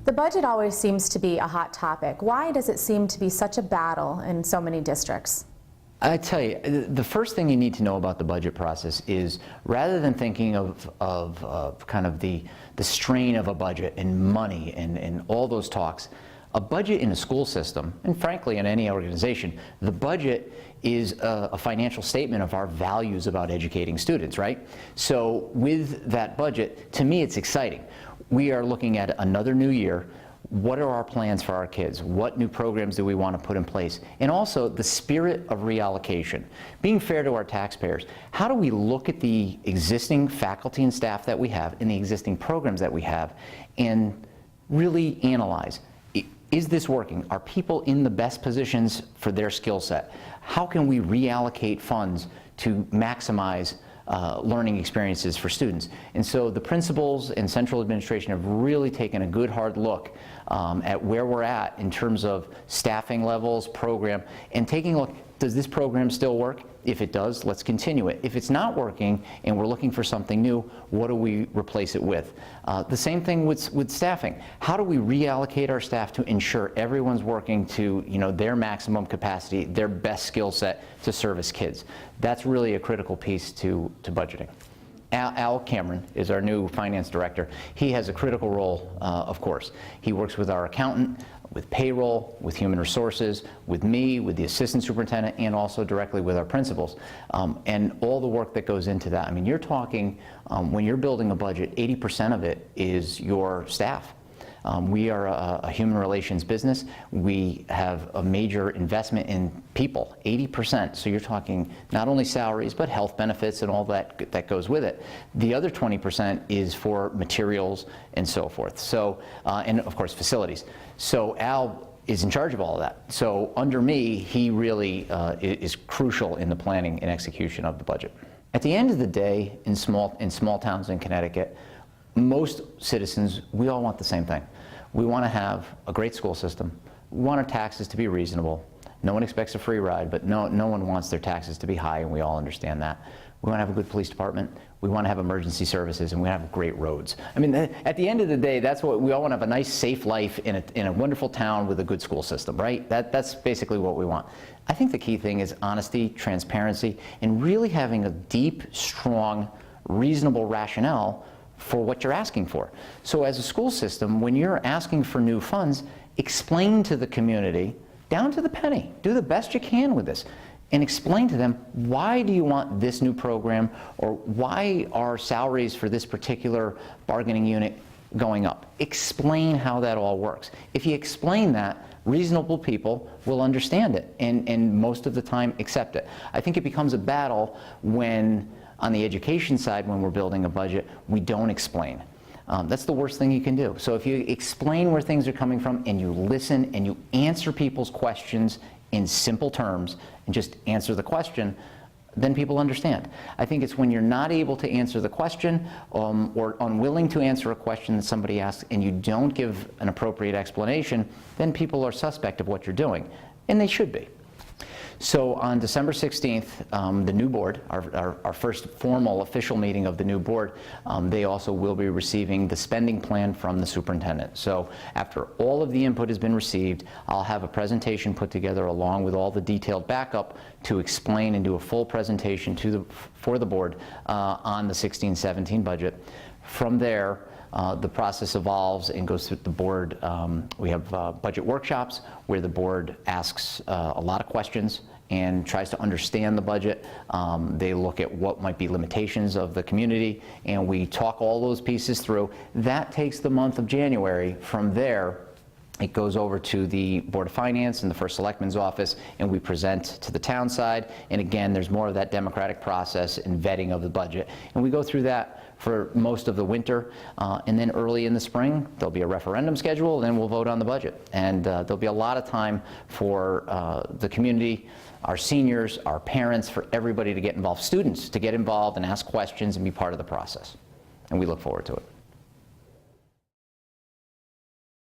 The budget always seems to be a hot topic. Why does it seem to be such a battle in so many districts? I tell you, the first thing you need to know about the budget process is, rather than thinking of kind of the strain of a budget and money and all those talks, a budget in a school system, and frankly in any organization, the budget is a financial statement of our values about educating students, right? So with that budget, to me it's exciting. We are looking at another new year. What are our plans for our kids? What new programs do we want to put in place? And also the spirit of reallocation. Being fair to our taxpayers, how do we look at the existing faculty and staff that we have and the existing programs that we have and really analyze, is this working? Are people in the best positions for their skill set? How can we reallocate funds to maximize learning experiences for students? And so the principals and central administration have really taken a good hard look at where we're at in terms of staffing levels, program, and taking a look, does this program still work? If it does, let's continue it. If it's not working and we're looking for something new, what do we replace it with? The same thing with staffing. How do we reallocate our staff to ensure everyone's working to their maximum capacity, their best skill set to service kids? That's really a critical piece to budgeting. Al Cameron is our new finance director. He has a critical role, of course. He works with our accountant, with payroll, with human resources, with me, with the assistant superintendent, and also directly with our principals. And all the work that goes into that. I mean, you're talking, when you're building a budget, 80% of it is your staff. We are a human relations business. We have a major investment in people, 80%. So you're talking not only salaries, but health benefits and all that goes with it. The other 20% is for materials and so forth. So, and of course, facilities. So Al is in charge of all of that. So under me, he really is crucial in the planning and execution of the budget. At the end of the day, in small towns in Connecticut, most citizens, we all want the same thing. We want to have a great school system. We want our taxes to be reasonable. No one expects a free ride, but no one wants their taxes to be high, and we all understand that. We want to have a good police department. We want to have emergency services, and we want to have great roads. I mean, at the end of the day, that's what we all want to have, a nice, safe life in a wonderful town with a good school system, right? That's basically what we want. I think the key thing is honesty, transparency, and really having a deep, strong, reasonable rationale for what you're asking for. So as a school system, when you're asking for new funds, explain to the community, down to the penny, do the best you can with this, and explain to them, why do you want this new program, or why are salaries for this particular bargaining unit going up? Explain how that all works. If you explain that, reasonable people will understand it and most of the time accept it. I think it becomes a battle when, on the education side, when we're building a budget, we don't explain. That's the worst thing you can do. So if you explain where things are coming from and you listen and you answer people's questions in simple terms and just answer the question, then people understand. I think it's when you're not able to answer the question or unwilling to answer a question that somebody asks and you don't give an appropriate explanation, then people are suspect of what you're doing, and they should be. So on December 16th, the new board, our first formal official meeting of the new board, they also will be receiving the spending plan from the superintendent. So after all of the input has been received, I'll have a presentation put together along with all the detailed backup to explain and do a full presentation for the board on the 16-17 budget. From there, the process evolves and goes through the board. We have budget workshops where the board asks a lot of questions and tries to understand the budget. They look at what might be limitations of the community, and we talk all those pieces through. That takes the month of January. From there, it goes over to the Board of Finance and the First Selectman's office, and we present to the town side. And again, there's more of that democratic process and vetting of the budget. And we go through that for most of the winter. And then early in the spring, there'll be a referendum schedule, and then we'll vote on the budget. And there'll be a lot of time for the community, our seniors, our parents, for everybody to get involved, students to get involved and ask questions and be part of the process. And we look forward to it.